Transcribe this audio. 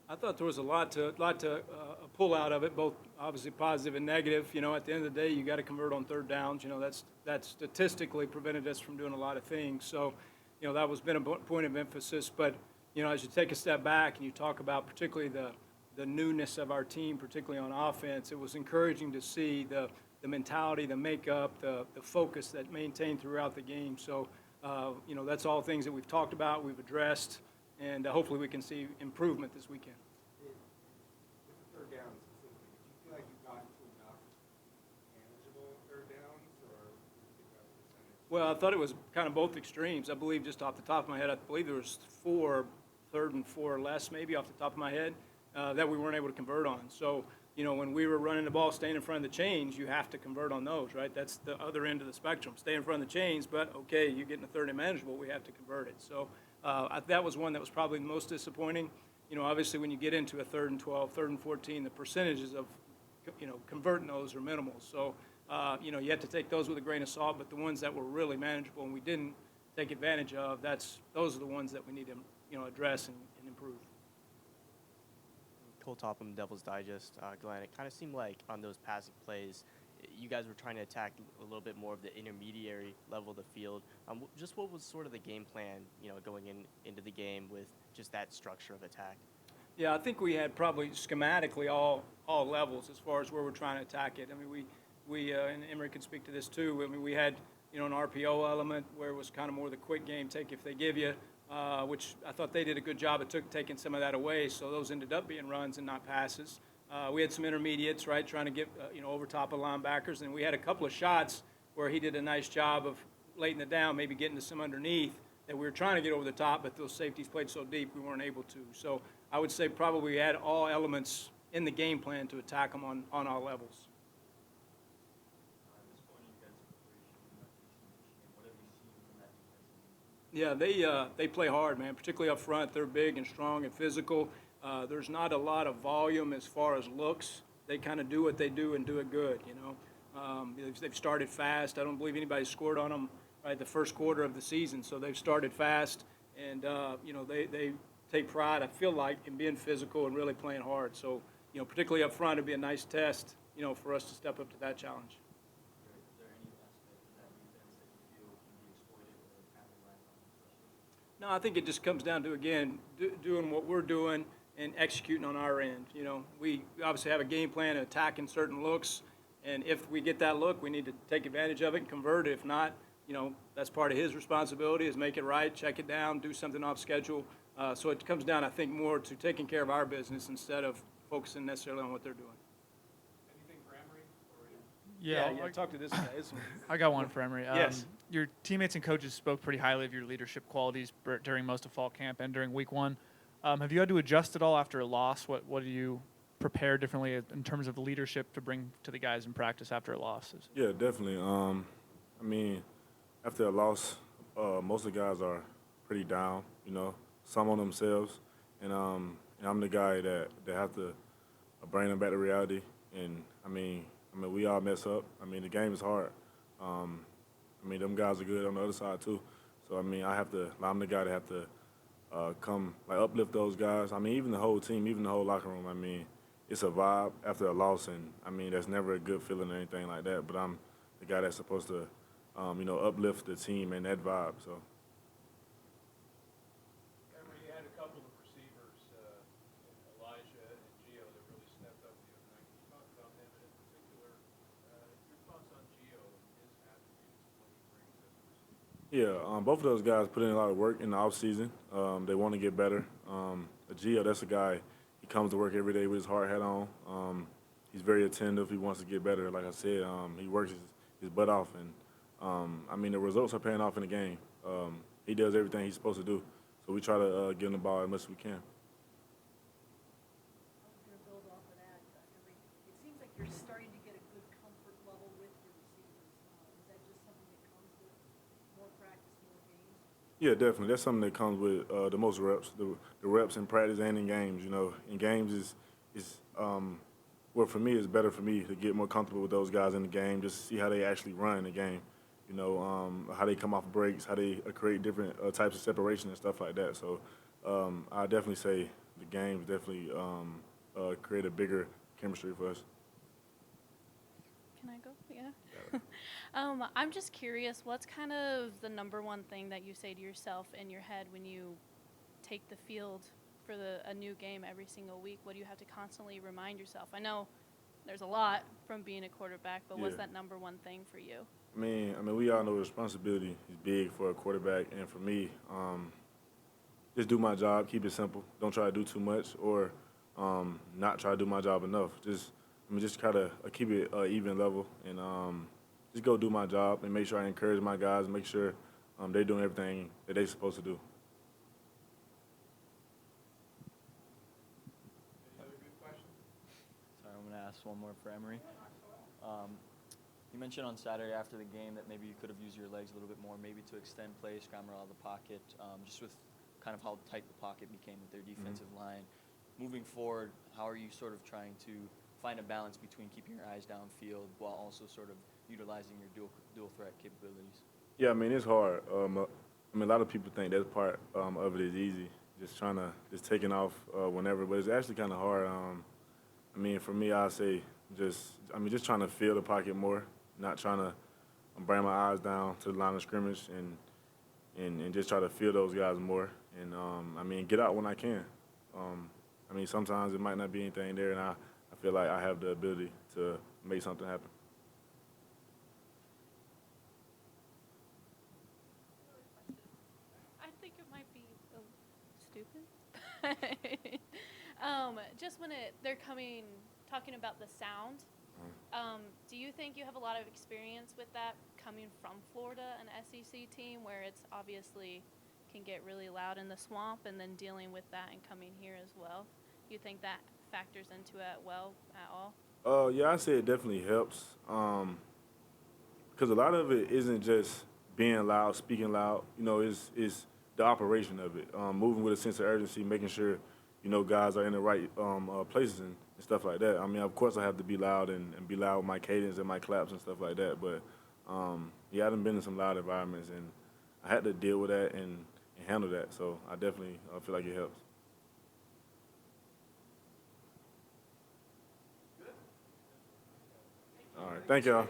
I thought there was a lot to pull out of it, both obviously positive and negative. You know, at the end of the day, you got to convert on third downs. You know, that's statistically prevented us from doing a lot of things. So, you know, that was been a point of emphasis. But you know, as you take a step back and you talk about particularly the newness of our team, particularly on offense, it was encouraging to see the mentality, the makeup, the focus that maintained throughout the game. So, you know, that's all things that we've talked about, we've addressed, and hopefully we can see improvement this weekend. With the third downs specifically, did you feel like you got to enough manageable third downs, or did you think that was percentage? Well, I thought it was kind of both extremes. I believe just off the top of my head, I believe there was 4 third and 4 or less, maybe off the top of my head, that we weren't able to convert on. So, you know, when we were running the ball, staying in front of the chains, you have to convert on those, right? That's the other end of the spectrum. Stay in front of the chains, but okay, you get in a third and manageable, we have to convert it. So that was one that was probably the most disappointing. You know, obviously when you get into a third and 12, third and 14, the percentages of, you know, converting those are minimal. So, you know, you have to take those with a grain of salt, but the ones that were really manageable and we didn't take advantage of, those are the ones that we need to, you know, address and improve. Cole Topham, Devil's Digest. Glenn, it kind of seemed like on those passing plays, you guys were trying to attack a little bit more of the intermediary level of the field. Just what was sort of the game plan, you know, going into the game with just that structure of attack? Yeah, I think we had probably schematically all levels as far as where we're trying to attack it. I mean, we and Emory can speak to this too. I mean, we had, you know, an RPO element where it was kind of more the quick game, take if they give you, which I thought they did a good job of taking some of that away. So those ended up being runs and not passes. We had some intermediates, right, trying to get, you know, over top of linebackers. And we had a couple of shots where he did a nice job of laying it down, maybe getting to some underneath that we were trying to get over the top, but those safeties played so deep we weren't able to. So I would say probably we had all elements in the game plan to attack them on all levels. Yeah, they play hard, man, particularly up front. They're big and strong and physical. There's not a lot of volume as far as looks. They kind of do what they do and do it good, you know. They've started fast. I don't believe anybody scored on them right the first quarter of the season, so they've started fast. And, you know, they take pride, I feel like, in being physical and really playing hard. So, you know, particularly up front, it'd be a nice test, you know, for us to step up to that challenge. No, I think it just comes down to, again, doing what we're doing and executing on our end. You know, we obviously have a game plan of attacking certain looks, and if we get that look, we need to take advantage of it and convert it. If not, you know, that's part of his responsibility is make it right, check it down, do something off schedule. So it comes down, I think, more to taking care of our business instead of focusing necessarily on what they're doing. Anything for Emory? Yeah, talk to this guy. I got one for Emory. Yes. Your teammates and coaches spoke pretty highly of your leadership qualities during most of fall camp and during week one. Have you had to adjust at all after a loss? What do you prepare differently in terms of leadership to bring to the guys in practice after a loss? Yeah, definitely. I mean, after a loss, most of the guys are pretty down, you know, some on themselves. And I'm the guy that have to bring them back to reality. And, I mean, we all mess up. I mean, the game is hard. I mean, them guys are good on the other side too. So, I mean, I'm the guy that have to come, like, uplift those guys. I mean, even the whole team, even the whole locker room. I mean, it's a vibe after a loss, and, I mean, that's never a good feeling or anything like that. But I'm the guy that's supposed to, you know, uplift the team and that vibe. So. You had a couple of receivers, Elijah and Gio, that really stepped up the other night. Can you talk about them, and in particular, your thoughts on Gio and his attributes and what he brings as a receiver? Yeah, both of those guys put in a lot of work in the offseason. They want to get better. Gio, that's a guy, he comes to work every day with his hard hat on. He's very attentive. He wants to get better. Like I said, he works his butt off. And, I mean, the results are paying off in the game. He does everything he's supposed to do. So we try to give him the ball as much as we can. I was going to build off of that. Emory, it seems like you're starting to get a good comfort level with your receivers. Is that just something that comes with more practice, more games? Yeah, definitely. That's something that comes with the most reps, the reps in practice and in games. You know, in games well, for me, it's better for me to get more comfortable with those guys in the game, just to see how they actually run in the game. You know, how they come off breaks, how they create different types of separation and stuff like that. So I definitely say the games definitely create a bigger chemistry for us. Can I go? Yeah. I'm just curious, what's kind of the number one thing that you say to yourself in your head when you take the field for a new game every single week? What do you have to constantly remind yourself? I know there's a lot from being a quarterback, but what's Yeah. that number one thing for you? I mean, we all know responsibility is big for a quarterback, and for me, just do my job, keep it simple. Don't try to do too much, or not try to do my job enough. Just try to keep it even level, and just go do my job and make sure I encourage my guys, make sure they're doing everything that they're supposed to do. Any other good questions? Sorry, I'm going to ask one more for Emory. You mentioned on Saturday after the game that maybe you could have used your legs a little bit more, maybe to extend plays, scramble out of the pocket, just with kind of how tight the pocket became with their defensive line. Moving forward, how are you sort of trying to find a balance between keeping your eyes downfield while also sort of utilizing your dual threat capabilities? Yeah, I mean, it's hard. I mean, a lot of people think that part of it is easy, just taking off whenever, but it's actually kind of hard. I mean, for me, I say just trying to feel the pocket more, not trying to bring my eyes down to the line of scrimmage and just try to feel those guys more. And, I mean, get out when I can. I mean, sometimes it might not be anything there, and I feel like I have the ability to make something happen. I think it might be stupid. Just when they're talking about the sound, do you think you have a lot of experience with that coming from Florida, an SEC team, where it's obviously can get really loud in the swamp, and then dealing with that and coming here as well? You think that factors into it well at all? Yeah, I say it definitely helps. Because a lot of it isn't just being loud, speaking loud. You know, it's the operation of it. Moving with a sense of urgency, making sure, you know, guys are in the right places and stuff like that. I mean, of course I have to be loud and be loud with my cadence and my claps and stuff like that. But, yeah, I done been in some loud environments, and I had to deal with that and handle that. So I definitely feel like it helps. All right. Thank y'all.